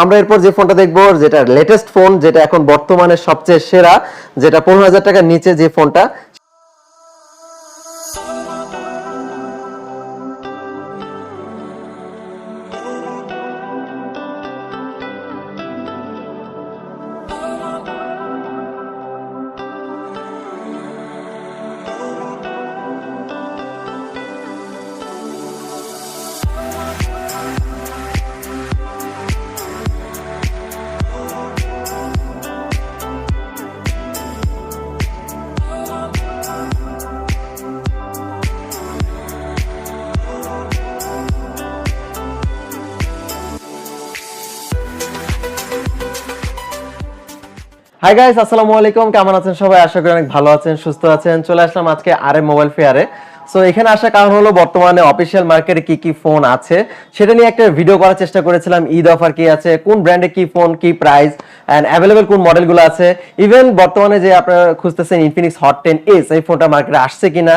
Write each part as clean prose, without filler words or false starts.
আমরা এরপর যে ফোনটা দেখবো, যেটা লেটেস্ট ফোন, যেটা এখন বর্তমানে সবচেয়ে সেরা, যেটা 15,000 টাকার নিচে যে ফোনটা। হাই গাইস, আসসালামু আলাইকুম। কেমন আছেন সবাই? আশা করি অনেক ভালো আছেন, সুস্থ আছেন। চলে আসলাম আজকে আরএম মোবাইল ফেয়ারে। সো এখানে আসার কারণ হলো বর্তমানে অফিশিয়াল মার্কেটে কি কি ফোন আছে সেটা নিয়ে একটা ভিডিও করার চেষ্টা করেছিলাম। ঈদ অফার কি আছে, কোন ব্র্যান্ডে কি ফোন, কি প্রাইস এন্ড অ্যাভেলেবল কোন মডেলগুলো আছে, ইভেন বর্তমানে যে আপনারা খুঁজতেছেন ইনফিনিক্স হট 10s, এই ফোনটা মার্কেটে আসছে কিনা,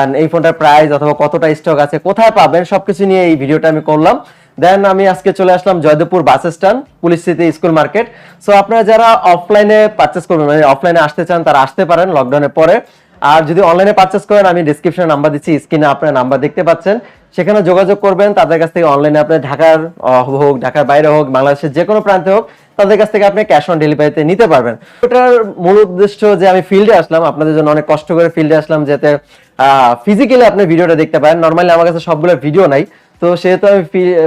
এন্ড এই ফোনটার প্রাইস অথবা কতটা স্টক আছে, কোথায় পাবেন, সবকিছু নিয়ে এই ভিডিওটা আমি করলাম। দেন আমি আজকে চলে আসলাম Joydebpur bus stand, police city school market. So আপনারা যারা অফলাইনে পারচেজ করবেন, মানে অফলাইনে আসতে চান, তারা আসতে পারেন লকডাউনের পরে। আর যদি অনলাইনে পারচেজ করেন, আমি ডেসক্রিপশনে নাম্বার দিচ্ছি, স্ক্রিনে আপনারা নাম্বার দেখতে পাচ্ছেন, সেখানে যোগাযোগ করবেন। তাদের কাছ থেকে অনলাইনে আপনি ঢাকার হোক, ঢাকার বাইরে হোক, বাংলাদেশের যে কোনো প্রান্তে হোক, তাদের কাছ থেকে আপনি ক্যাশ অন ডেলিভারিতে নিতে পারবেন। ওটার মূল উদ্দেশ্য যে আমি ফিল্ডে আসলাম, আপনাদের জন্য অনেক কষ্ট করে ফিল্ডে আসলাম, যাতে ফিজিক্যালি আপনি ভিডিওটা দেখতে পারেন। নর্মালি আমার কাছে সবগুলো ভিডিও নাই, তো সেহেতু আমি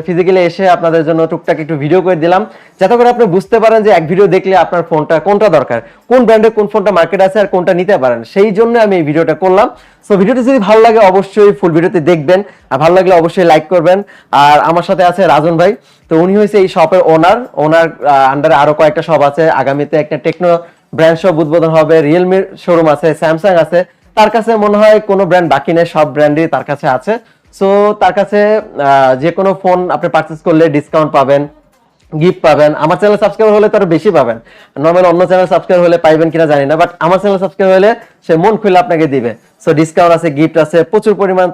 ফিজিক্যালি এসে আপনাদের জন্য টুকটাক একটু ভিডিও করে দিলাম, যাতে করে আপনি বুঝতে পারেন যে এক ভিডিও দেখলে আপনার ফোনটা কোনটা দরকার, কোন ব্র্যান্ডের কোন ফোনটা মার্কেট আছে আর কোনটা নিতে পারেন। সেই জন্য আমি এই ভিডিওটা করলাম। সো ভিডিওটি যদি ভালো লাগে অবশ্যই ফুল ভিডিওতে দেখবেন, আর ভালো লাগলে অবশ্যই লাইক করবেন। আর আমার সাথে আছে রাজন ভাই, তো উনি হয়েছে এই শপের ওনার আন্ডারে আরো কয়েকটা শপ আছে। আগামীতে একটা টেকনো ব্র্যান্ড শপ উদ্বোধন হবে, রিয়েলমির শোরুম আছে, স্যামসাং আছে। তার কাছে মনে হয় কোনো ব্র্যান্ড বাকি নেই, সব ব্র্যান্ডই তার কাছে আছে। সো তার কাছে যে কোনো ফোন আপনি পারচেজ করলে ডিসকাউন্ট পাবেন, গিফট পাবেন। আমার চ্যানেল সাবস্ক্রাইব হলে তার বেশি পাবেন, নর্মাল অন্য চ্যানেল সাবস্ক্রাইব হলে পাইবেন কিনা জানি না, বাট আমার চ্যানেল সাবস্ক্রাইব হলে সে মন খুলে আপনাকে দিবে। সো ডিসকাউন্ট আছে, গিফট আছে প্রচুর পরিমাণ।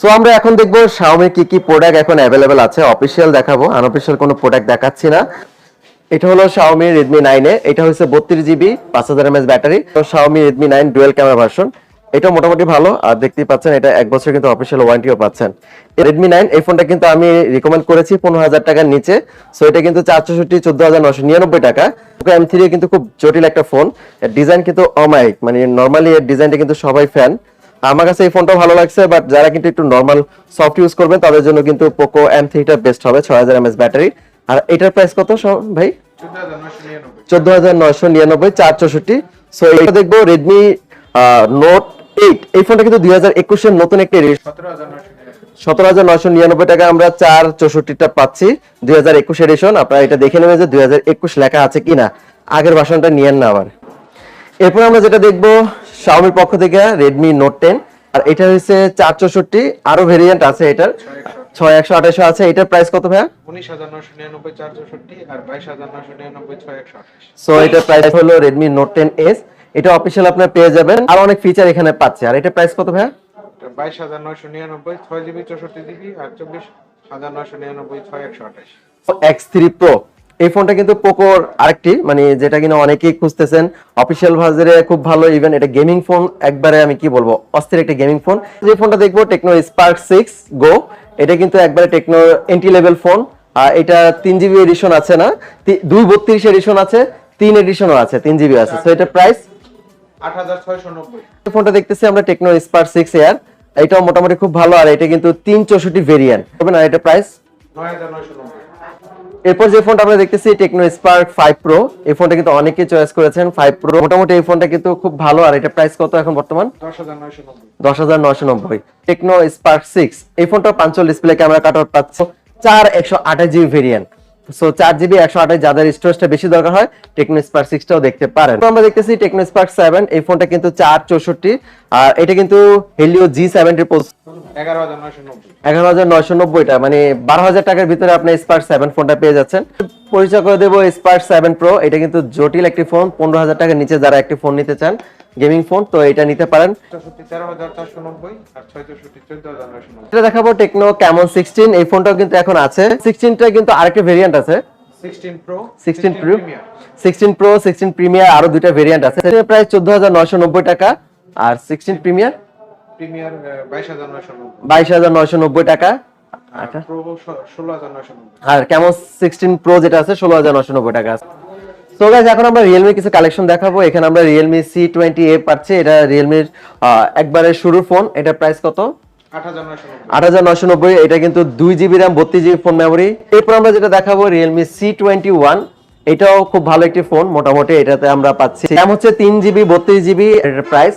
সো আমরা এখন দেখবো Xiaomi কি কি প্রোডাক্ট এখন অ্যাভেলেবেল আছে। অফিশিয়াল দেখাবো, আনঅফিশিয়াল কোনো প্রোডাক্ট দেখাচ্ছি না। এটা হলো Xiaomi Redmi 9 এটা হচ্ছে 32GB 5000 mAh ব্যাটারি। তো Xiaomi Redmi 9 dual camera version, এটা মোটামুটি ভালো। আর দেখতেই পাচ্ছেন এটা 1 বছর কিন্তু অফিশিয়াল ওয়ারেন্টিও পাচ্ছেন। Redmi 9 এই ফোনটা কিন্তু আমি রিকমেন্ড করেছি 15,000 টাকার নিচে। সো এটা কিন্তু 464 14,999 টাকা। Poco M3 কিন্তু খুব জটিল একটা ফোন, এর ডিজাইন কিন্তু অমায়িক, মানে নরমালি এর ডিজাইনটা কিন্তু সবাই ফ্যান। আমার কাছে এই ফোনটাও ভালো লাগছে, বাট যারা কিন্তু একটু নরমাল সফট ইউজ করবেন তাদের জন্য কিন্তু Poco M3 টা বেস্ট হবে। 6000 mAh ব্যাটারি। আর এটার প্রাইস কত ভাই? 14,999 464। সো এটা দেখবো Redmi Note 8, এই ফোনটা কিন্তু 2021 এর নতুন একটা এডিশন। 17,999 টাকা আমরা 464 টা পাচ্ছি, 2021 এডিশন। আপনারা এটা দেখে নেবেন যে 2021 লেখা আছে কিনা, আগের ভার্সনটা নিয়েন না আবার। এরপর আমরা যেটা দেখবো Xiaomi পক্ষ থেকে Redmi Note 10, আর এটা হচ্ছে 464, আরো ভেরিয়েন্ট আছে এটার, 6128 আছে। এটার প্রাইস কত ভাইয়া? 19,999 464 আর 22,999 6128। সো এটার প্রাইস হলো Redmi Note 10s, এটা অফিশিয়াল আপনারা পেয়ে যাবেন, আর অনেক ফিচার এখানে পাচ্ছে। আর এটা প্রাইস কত ভাইয়া? 22,999 6GB 64GB আর 24,999 6128। X3 Pro, এই ফোনটা কিন্তু পোকোর আরেকটি, মানে যেটা কিনা অনেকেই খুঁজতেছেন, অফিশিয়াল ভার্জনে খুব ভালো। ইভেন এটা গেমিং ফোন, একবারে আমি কি বলবো, অস্থির একটা গেমিং ফোন। যে ফোনটা দেখবো টেকনো স্পার্ক 6 গো, এটা কিন্তু একবারে টেকনো এন্ট্রি লেভেল ফোন। আর এটা 3GB এডিশন আছে না, 232 এডিশন আছে, 3 এডিশনও আছে, 3GB আছে। সো এটা প্রাইস 8,690। এই ফোনটা দেখতেছি আমরা টেকনো স্পার্ক 6 এয়ার, এটাও মোটামুটি খুব ভালো। আর এটা কিন্তু 364 ভেরিয়েন্ট হবে না, এটা প্রাইস 9,990। এরপর যে ফোনটা আমরা দেখতেছি টেকনো স্পার্ক 5 প্রো, এই ফোনটা কিন্তু অনেকেই চয়েস করেছেন 5 প্রো। মোটামুটি এই ফোনটা কিন্তু খুব ভালো। আর এটা প্রাইস কত এখন বর্তমান? 10,990। 10,990। টেকনো স্পার্ক 6, এই ফোনটা পাঞ্চল ডিসপ্লে ক্যামেরা কাটআউট পাচ্ছ, 128GB ভেরিয়েন্ট। সো 4GB 128, যাদের স্টোরেজটা বেশি দরকার হয় টেকনো স্পার্ক 6 টাও দেখতে পারেন। আমরা দেখতেছি টেকনো স্পার্ক 7, এই ফোনটা কিন্তু 464, আর এটা কিন্তু হেলিও G70 প্রসেসর। 11,990 টা, মানে 12,000 টাকার ভিতরে আপনি স্পার্ক 7 ফোনটা পেয়ে যাচ্ছেন। পরিচয় করে দেবো স্পার্ক 7 প্রো, এটা কিন্তু জটিল একটি ফোন। 15,000 টাকার নিচে যারা একটি ফোন নিতে চান, গেমিং ফোন, তো এটা নিতে পারেন। 13,490 আর 664 14,990। এটা দেখাবো টেকনো ক্যামন 16, এই ফোনটাও কিন্তু এখন আছে। 16টা কিন্তু আরেকটা ভেরিয়েন্ট আছে, 16 Pro 16 Pro, Premier 16 Pro, 16 premier, আরো দুইটা ভেরিয়েন্ট আছে। এটা প্রায় 14,990 টাকা, আর 16 প্রিমিয়ার প্রিমিয়ার 22,990 22,990 টাকা, আর Pro 16,990। আর কেমন 16 Pro যেটা আছে 16,990 টাকা। সো গাইস, এখন আমরা Realme কিছু কালেকশন দেখাবো। এখানে আমরা Realme C20A পাচ্ছি, এটা Realme একবারে শুরুর ফোন। এটা প্রাইস কত? 8,990। 8,990। এটা কিন্তু 2GB RAM 32GB phone memory. এরপর আমরা যেটা দেখাবো Realme C21, এটাও খুব ভালো একটি ফোন। মোটামুটি এটাতে আমরা পাচ্ছি RAM হচ্ছে 3GB 32GB। এটার price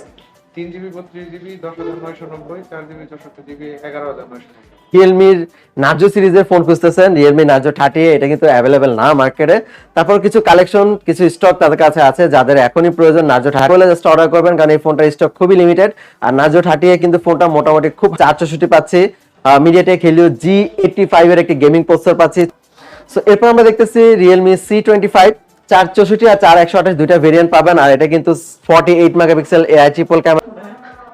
3GB 32GB 10,990, 4GB 64GB 11,990। রিয়েলমির নার্জো সিরিজের ফোন খুঁজতেছেন, রিয়েলমি নার্জো 30, এটা কিন্তু অ্যাভেলেবেল না মার্কেটে। তারপর কিছু কালেকশন, কিছু স্টক তাদের কাছে আছে, যাদের এখনই প্রয়োজন নার্জো 30 বলে জাস্ট অর্ডার করবেন, কারণ এই ফোনটার স্টক খুবই লিমিটেড। আর নার্জো 30 কিন্তু ফোনটা মোটামুটি খুব 464 পাচ্ছি, মিডিয়াটেক হেলিও G85 এর একটি গেমিং প্রসেসর পাচ্ছি। সো এরপর আমরা দেখতেছি রিয়েলমি C25, 464 আর 4128 দুইটা ভেরিয়েন্ট পাবেন, আর এটা কিন্তু 48 মেগাপিক্সেল AI ট্রিপল ক্যামেরা।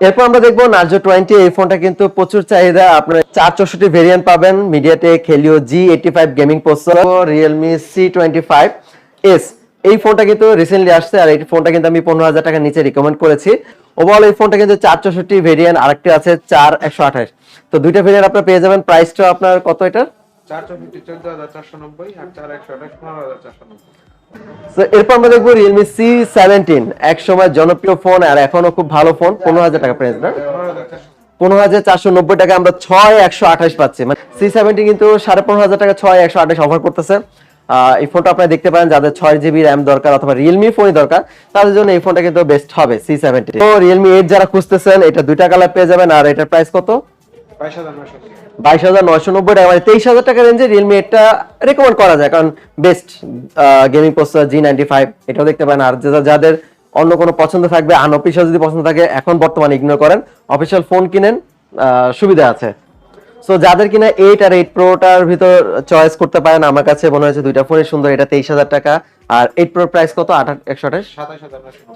এরপর আমরা দেখবো নার্জো 20, এই ফোনটা কিন্তু প্রচুর চাহিদা। আপনার 464 ভেরিয়েন্ট পাবেন, MediaTek Helio G85 gaming processor. Realme C25s, এই ফোনটা কিন্তু রিসেন্টলি আসছে, আর এই ফোনটা কিন্তু আমি 15,000 টাকা নিচে রিকমেন্ড করেছি। ওভারঅল এই ফোনটা কিন্তু 464 ভেরিয়েন্ট, আরেকটি আছে 4128। তো দুইটা ভেরিয়েন্ট আপনারা পেয়ে যাবেন। প্রাইসটা আপনার কত? এটা 464 14,490 আর 4128 15,490। তো এরপর আমরা দেখবো Realme C17, এক সময় জনপ্রিয় ফোন আর এখনো খুব ভালো ফোন। 15,000 টাকা প্রাইস না, 15,490 টাকা আমরা 6128 পাচ্ছি। মানে C17 কিন্তু 15,500 টাকা 6128 অফার করতেছে। এই ফোনটা আপনারা দেখতে পারেন, যাদের 6GB RAM দরকার অথবা রিয়েলমি ফোনই দরকার, তাদের জন্য এই ফোনটা কিন্তু বেস্ট হবে C17। তো Realme 8 যারা খুঁজতেছেন, এটা দুইটা কালার পেয়ে যাবেন। আর এটার প্রাইস কত? 22,990। 22,990 টাকা, মানে 23,000 টাকা রেঞ্জে রিয়েলমি 8টা রেকমেন্ড করা যায়, কারণ বেস্ট গেমিং প্রসেসর G95, এটাও দেখতে পারেন। আর যাদের অন্য কোনো পছন্দ থাকবে, আনঅফিশিয়াল যদি পছন্দ থাকে, এখন বর্তমানে ইগনোর করেন, অফিশিয়াল ফোন কিনেন, সুবিধা আছে। সো যাদের কিনা 8 আর 8 প্রোটার ভিতর চয়েস করতে পারেন, আমার কাছে মনে হয়েছে দুইটা ফোনই সুন্দর। এটা 23,000 টাকা, আর 8 প্রোর প্রাইস কত? 128,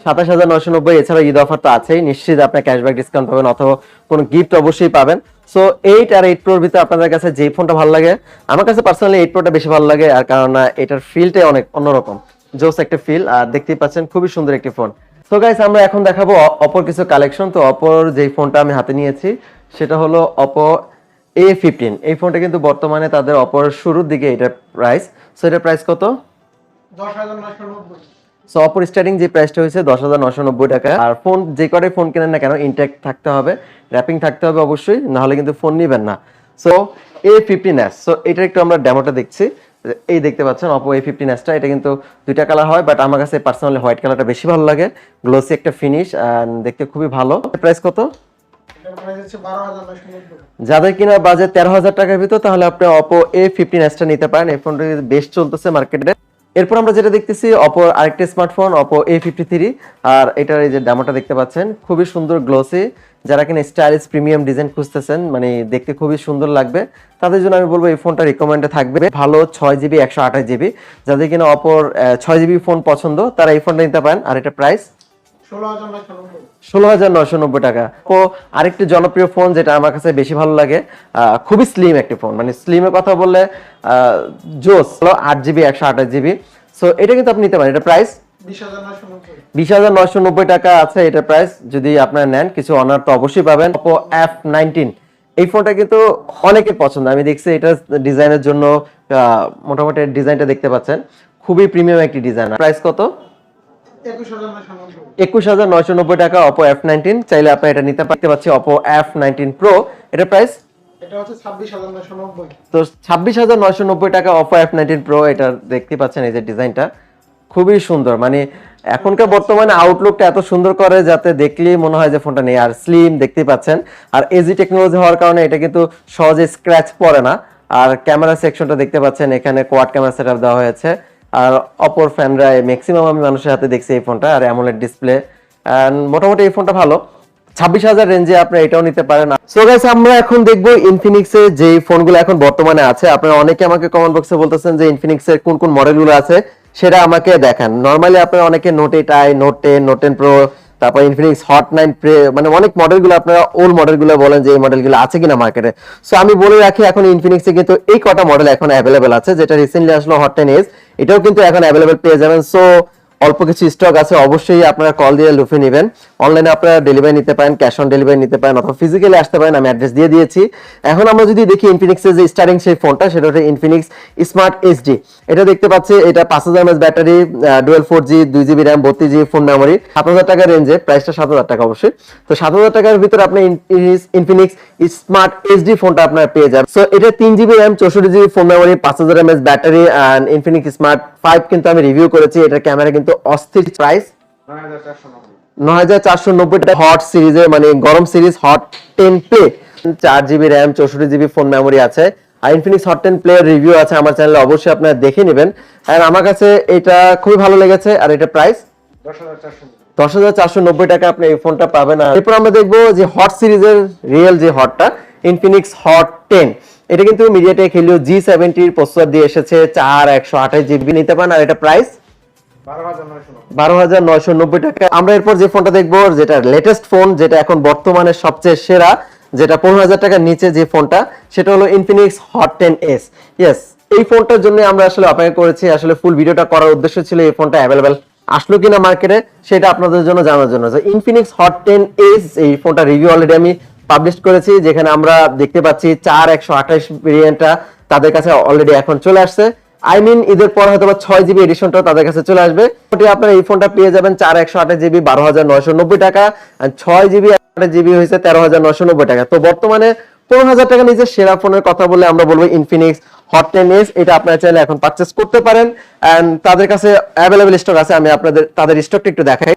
27,990। এছাড়া ঈদ অফার তো আছেই, নিশ্চিত আপনার ক্যাশব্যাক ডিসকাউন্ট পাবেন অথবা কোনো গিফট অবশ্যই পাবেন। সো 8 আর 8 প্রোর ভিতরে আপনাদের কাছে যে ফোনটা ভালো লাগে, আমার কাছে পার্সোনালি 8 প্রোটা বেশি ভালো লাগে, আর কারণ এটার ফিলটাই অনেক অন্যরকম, জোস একটা ফিল। আর দেখতেই পাচ্ছেন খুবই সুন্দর একটি ফোন। সো গাইস, আমরা এখন দেখাবো অপোর কিছু কালেকশন। তো অপোর যেই ফোনটা আমি হাতে নিয়েছি সেটা হলো অপো A15। এই ফোনটা কিন্তু বর্তমানে তাদের অপর শুরুর দিকে এটার প্রাইস। সো এটার প্রাইস কত? 10,990। সো অপর স্টার্টিং যে প্রাইসটা হয়েছে 10,990 টাকা। আর ফোন যে করে ফোন কেনেন না কেন, ইনট্যাক্ট থাকতে হবে, র্যাপিং থাকতে হবে অবশ্যই, না হলে কিন্তু ফোন নেবেন না। সো A15s, সো এটার একটু আমরা ডেমোটা দেখছি। এই দেখতে পাচ্ছেন Oppo A15s টা, এটা কিন্তু দুইটা কালার হয়, বাট আমার কাছে পার্সোনালি হোয়াইট কালারটা বেশি ভালো লাগে, গ্লোসি একটা ফিনিশ এন্ড দেখতে খুবই ভালো। প্রাইস কত? এটার প্রাইস হচ্ছে 12,990। যাদের কিনা বাজেট 13,000 টাকার ভিতর, তাহলে আপনি Oppo A15s টা নিতে পারেন। এই ফোনটা বেস্ট চলতেছে মার্কেটে। এরপর আমরা যেটা দেখতেছি Oppo আরেকটা স্মার্টফোন Oppo A53, আর এটার এই যে ডেমোটা দেখতে পাচ্ছেন, খুবই সুন্দর গ্লোসি। যারা কিনা স্টাইলিশ প্রিমিয়াম ডিজাইন খুঁজতেছেন, মানে দেখতে খুবই সুন্দর লাগবে, তাদের জন্য আমি বলবো এই ফোনটা রিকমেন্ডে থাকবে। ভালো 6GB 128GB, যাদের কিনা Oppo 6GB ফোন পছন্দ, তারা এই ফোনটা নিতে পারেন। আর এটা প্রাইস 16,990। 16,990 টাকা। তো আরেকটি জনপ্রিয় ফোন যেটা আমার কাছে বেশি ভালো লাগে, খুবই স্লিম একটি ফোন, মানে স্লিমের কথা বললে জোস, 8GB 128GB। সো এটা কিন্তু আপনি নিতে পারেন। এটা প্রাইস 20,990। 20,990 টাকা আছে এটা প্রাইস। যদি আপনারা নেন, কিছু অনার তো অবশ্যই পাবেন। Oppo F19, এই ফোনটা কিন্তু অনেকের পছন্দ, আমি দেখছি এটা ডিজাইনের জন্য, মোটামুটি ডিজাইনটা দেখতে পাচ্ছেন, খুবই প্রিমিয়াম একটি ডিজাইন। প্রাইস কত? 21,990। 21,990 টাকা Oppo F19। চাইলে আপনি এটা নিতে পাচ্ছি Oppo F19 Pro, এটা প্রাইস এটা হচ্ছে 26,990। তো 26,990 টাকা Oppo F19 Pro। এটা দেখতে পাচ্ছেন, এই যে ডিজাইনটা খুবই সুন্দর, মানে এখনকার বর্তমানে আউটলুকটা এত সুন্দর করে যাতে দেখলেই মনে হয় যে ফোনটা নেই। আর স্লিম দেখতেই পাচ্ছেন, আর এজি টেকনোলজি হওয়ার কারণে এটা কিন্তু সহজে স্ক্র্যাচ পড়ে না। আর ক্যামেরা সেকশনটা দেখতে পাচ্ছেন, এখানে কোয়াড ক্যামেরা সেটআপ দেওয়া হয়েছে। আর অপর ফ্যানরা ম্যাক্সিমাম আমি মানুষের হাতে দেখছি এই ফোনটা, আর অ্যামোলেড ডিসপ্লে, মোটামুটি এই ফোনটা ভালো। 26,000 রেঞ্জে আপনি এটাও নিতে পারেন। সো গাইস, আমরা এখন দেখবো ইনফিনিক্স এর যে ফোনগুলো এখন বর্তমানে আছে। আপনারা অনেকে আমাকে কমেন্ট বক্সে বলতেছেন যে ইনফিনিক্স এর কোন কোন মডেলগুলো আছে সেটা আমাকে দেখান। নরমালি আপনারা অনেকে note 8i, note 10, note 10 pro, তারপর ইনফিনিক্স হট 9 প্রে, মানে অনেক মডেলগুলো আপনারা ওল্ড মডেলগুলো বলেন যে এই মডেলগুলো আছে কিনা মার্কেটে। সো আমি বলে রাখি এখন ইনফিনিক্সে কিন্তু এই কটা মডেল এখন অ্যাভেলেবেল আছে, যেটা রিসেন্টলি আসলো হট 10s, এটাও কিন্তু এখন অ্যাভেলেবেল পেয়ে যাবেন। সো অল্প কিছু স্টক আছে, অবশ্যই আপনারা কল দিয়ে লুফে নেবেন। অনলাইনে আপনারা ডেলিভারি নিতে পারেন, ক্যাশ অন ডেলিভারি নিতে পারেন, অথবা ফিজিক্যালি আসতে পারেন, আমি অ্যাড্রেস দিয়ে দিয়েছি। এখন আমরা যদি দেখি ইনফিনিক্সের যে স্টার্টিং সেই ফোনটা, সেটা হচ্ছে ইনফিনিক্স স্মার্ট এইচডি। এটা দেখতে পাচ্ছি, এটা 5000 mAh battery, dual 4G 2GB RAM 32GB phone memory, 7000 টাকার রেঞ্জে, প্রাইসটা 7000 টাকা অবশ্যই। তো 7000 টাকার ভিতরে আপনি ইনফিনিক্স স্মার্ট এইচডি ফোনটা আপনারা পেয়ে যাবেন। সো এটা 3GB RAM 64GB phone memory, 5000 mAh battery, and Infinix smart 5 কিন্তু আমি রিভিউ করেছি। এটার ক্যামেরা কিন্তু অস্থির, প্রাইস 9490 টাকা। হট সিরিজের মানে গরম series hot 10 play, 4GB RAM 64GB phone memory আছে। আর ইনফিনিক্স হট 10 প্লে রিভিউ আছে আমার চ্যানেলে, অবশ্যই আপনারা দেখে নেবেন। আর আমার কাছে এটা খুবই ভালো লেগেছে। আর এটা প্রাইস 10490 টাকা আপনি এই ফোনটা পাবেন। আর এরপর আমরা দেখবো যে হট সিরিজের রিয়েল যে হটটা, ইনফিনিক্স হট 10। এটা কিন্তু মিডিয়াটেক হেলিও G70 প্রসেসর দিয়ে এসেছে, 128GB নিতে পারেন। আর এটা প্রাইস 12990 টাকা। আমরা এরপর যে ফোনটা দেখবো, যেটা লেটেস্ট ফোন, যেটা এখন বর্তমানে সবচেয়ে সেরা, যেটা 15000 টাকার নিচে যে ফোনটা, সেটা হলো ইনফিনিক্স হট 10s। ইয়েস, এই ফোনটার জন্য আমরা আসলে অপেক্ষা করেছি। আসলে ফুল ভিডিওটা করার উদ্দেশ্য ছিল এই ফোনটা অ্যাভেলেবেল আসলো কিনা মার্কেটে, সেটা আপনাদের জন্য জানার জন্য। ইনফিনিক্স হট 10s এই ফোনটা রিভিউ অলরেডি আমি পাবলিশ করেছি, যেখানে আমরা দেখতে পাচ্ছি 4128 ভেরিয়েন্টটা তাদের কাছে অলরেডি এখন চলে আসছে। আই মিন ঈদের পর হয়তো 6GB এডিশনটাও তাদের কাছে চলে আসবে। আপনারা এই ফোনটা পেয়ে যাবেন 4128GB 12990 টাকা, আর 6GB 8GB হয়েছে 13990 টাকা। তো বর্তমানে 15000 টাকা নিচে সেরা ফোনের কথা বলে আমরা বলবো ইনফিনিক্স হট 10s। এটা আপনারা চাইলে এখন পারচেজ করতে পারেন, এন্ড তাদের কাছে অ্যাভেলেবল স্টক আছে। আমি আপনাদের তাদের স্টকটা একটু দেখাই।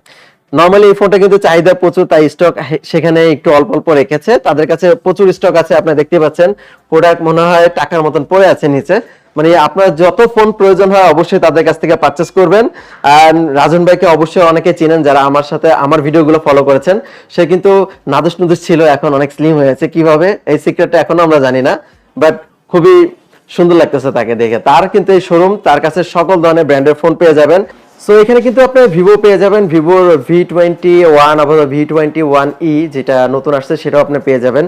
নরমালি এই ফোনটা কিন্তু চাহিদা প্রচুর, তাই স্টক সেখানে একটু অল্প অল্প রেখেছে। তাদের কাছে প্রচুর স্টক আছে, আপনারা দেখতে পাচ্ছেন। প্রোডাক্ট মনে হয় টাকার মতন পড়ে আছে নিচে। মানে আপনার যত ফোন প্রয়োজন হয় অবশ্যই তাদের কাছ থেকে পারচেজ করবেন। আর রাজন ভাইকে অবশ্যই অনেকে চিনেন, যারা আমার সাথে আমার ভিডিওগুলো ফলো করেছেন। সে কিন্তু নাদুস নুদুস ছিল, এখন অনেক স্লিম হয়েছে। কিভাবে, এই সিক্রেটটা এখনো আমরা জানি না, বাট খুবই সুন্দর লাগতেছে তাকে দেখে। তার কিন্তু এই শোরুম, তার কাছে সকল ধরনের ব্র্যান্ডের ফোন পেয়ে যাবেন। সো এখানে কিন্তু আপনি ভিভো পেয়ে যাবেন, ভিভোর V21 অথবা V21e যেটা নতুন আসছে, সেটাও আপনি পেয়ে যাবেন।